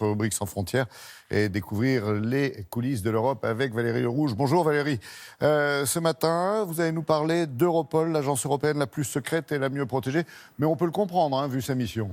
Rubrique sans frontières et découvrir les coulisses de l'Europe avec Valérie Lerouge. Bonjour Valérie. Ce matin, vous allez nous parler d'Europol, l'agence européenne la plus secrète et la mieux protégée. Mais on peut le comprendre, hein, vu sa mission.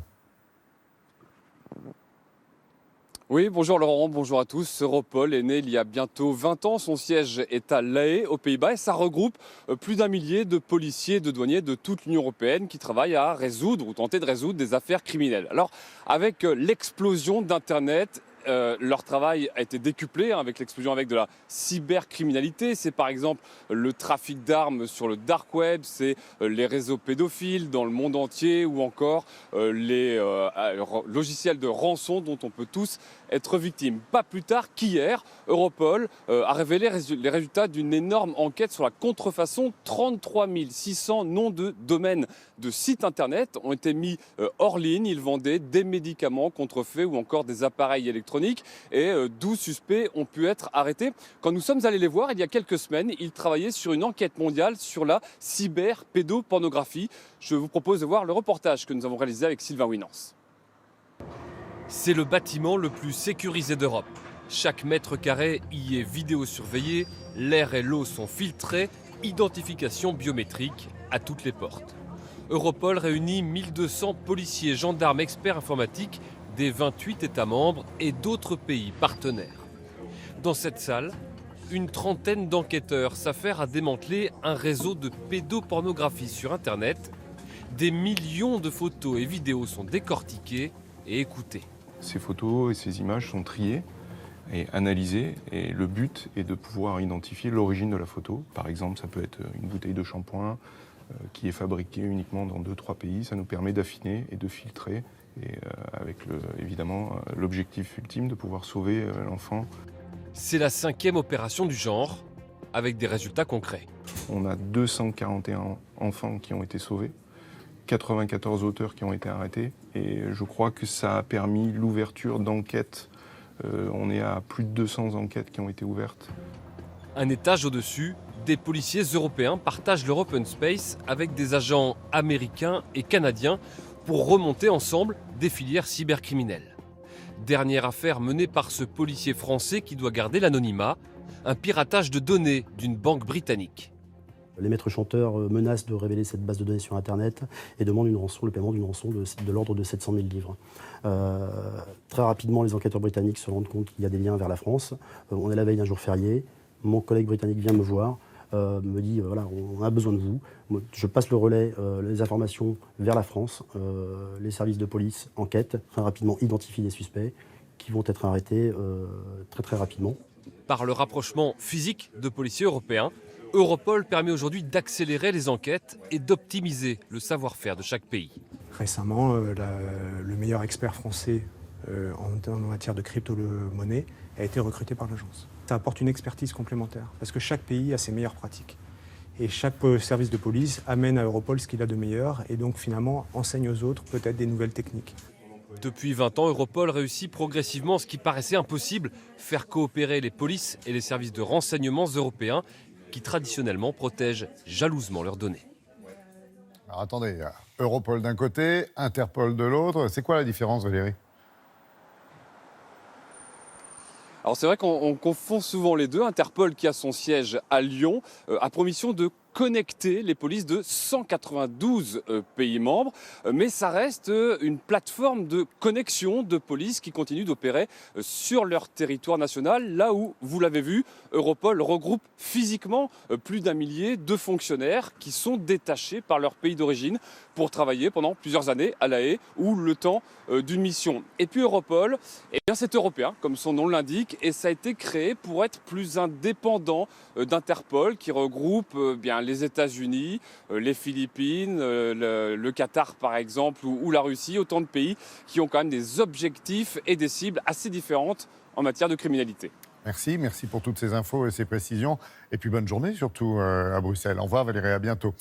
Oui, bonjour Laurent, bonjour à tous. Europol est né il y a bientôt 20 ans. Son siège est à La Haye, aux Pays-Bas, et ça regroupe plus d'1 millier de policiers et de douaniers de toute l'Union européenne qui travaillent à résoudre ou tenter de résoudre des affaires criminelles. Alors, avec l'explosion d'Internet, leur travail a été décuplé avec l'explosion de la cybercriminalité. C'est par exemple le trafic d'armes sur le dark web, c'est les réseaux pédophiles dans le monde entier ou encore les logiciels de rançon dont on peut tous être victime. Pas plus tard qu'hier, Europol a révélé les résultats d'une énorme enquête sur la contrefaçon. 33 600 noms de domaines de sites internet ont été mis hors ligne. Ils vendaient des médicaments contrefaits ou encore des appareils électroniques. Et 12 suspects ont pu être arrêtés. Quand nous sommes allés les voir il y a quelques semaines, ils travaillaient sur une enquête mondiale sur la cyberpédopornographie. Je vous propose de voir le reportage que nous avons réalisé avec Sylvain Winans. C'est le bâtiment le plus sécurisé d'Europe. Chaque mètre carré y est vidéosurveillé, l'air et l'eau sont filtrés, identification biométrique à toutes les portes. Europol réunit 1200 policiers, gendarmes, experts informatiques des 28 États membres et d'autres pays partenaires. Dans cette salle, une trentaine d'enquêteurs s'affairent à démanteler un réseau de pédopornographie sur Internet. Des millions de photos et vidéos sont décortiquées et écoutées. Ces photos et ces images sont triées et analysées, et le but est de pouvoir identifier l'origine de la photo. Par exemple, ça peut être une bouteille de shampoing qui est fabriquée uniquement dans 2-3 pays. Ça nous permet d'affiner et de filtrer, et avec évidemment l'objectif ultime de pouvoir sauver l'enfant. C'est la 5e opération du genre, avec des résultats concrets. On a 241 enfants qui ont été sauvés, 94 auteurs qui ont été arrêtés, et je crois que ça a permis l'ouverture d'enquêtes. On est à plus de 200 enquêtes qui ont été ouvertes. Un étage au-dessus, des policiers européens partagent leur open space avec des agents américains et canadiens pour remonter ensemble des filières cybercriminelles. Dernière affaire menée par ce policier français qui doit garder l'anonymat, un piratage de données d'une banque britannique. Les maîtres chanteurs menacent de révéler cette base de données sur Internet et demandent le paiement d'une rançon de l'ordre de 700 000 livres. Très rapidement, les enquêteurs britanniques se rendent compte qu'il y a des liens vers la France. On est la veille d'un jour férié. Mon collègue britannique vient me voir, me dit voilà, on a besoin de vous. Je passe le relais, les informations vers la France. Les services de police enquêtent, très rapidement identifient des suspects qui vont être arrêtés très rapidement. Par le rapprochement physique de policiers européens, Europol permet aujourd'hui d'accélérer les enquêtes et d'optimiser le savoir-faire de chaque pays. Récemment, le meilleur expert français en matière de crypto-monnaie a été recruté par l'agence. Ça apporte une expertise complémentaire parce que chaque pays a ses meilleures pratiques. Et chaque service de police amène à Europol ce qu'il a de meilleur et donc finalement enseigne aux autres peut-être des nouvelles techniques. Depuis 20 ans, Europol réussit progressivement ce qui paraissait impossible, faire coopérer les polices et les services de renseignement européens qui traditionnellement protègent jalousement leurs données. Alors attendez, Europol d'un côté, Interpol de l'autre. C'est quoi la différence, Valérie ? Alors c'est vrai qu'on confond souvent les deux. Interpol, qui a son siège à Lyon, a pour mission de connecter les polices de 192 pays membres, mais ça reste une plateforme de connexion de police qui continue d'opérer sur leur territoire national, là où, vous l'avez vu, Europol regroupe physiquement plus d'1 millier de fonctionnaires qui sont détachés par leur pays d'origine pour travailler pendant plusieurs années à La Haye ou le temps d'une mission. Et puis Europol, eh bien c'est européen, comme son nom l'indique, et ça a été créé pour être plus indépendant d'Interpol, qui regroupe bien les États-Unis, les Philippines, le Qatar par exemple, ou la Russie, autant de pays qui ont quand même des objectifs et des cibles assez différentes en matière de criminalité. Merci pour toutes ces infos et ces précisions. Et puis bonne journée surtout à Bruxelles. Au revoir Valérie, à bientôt.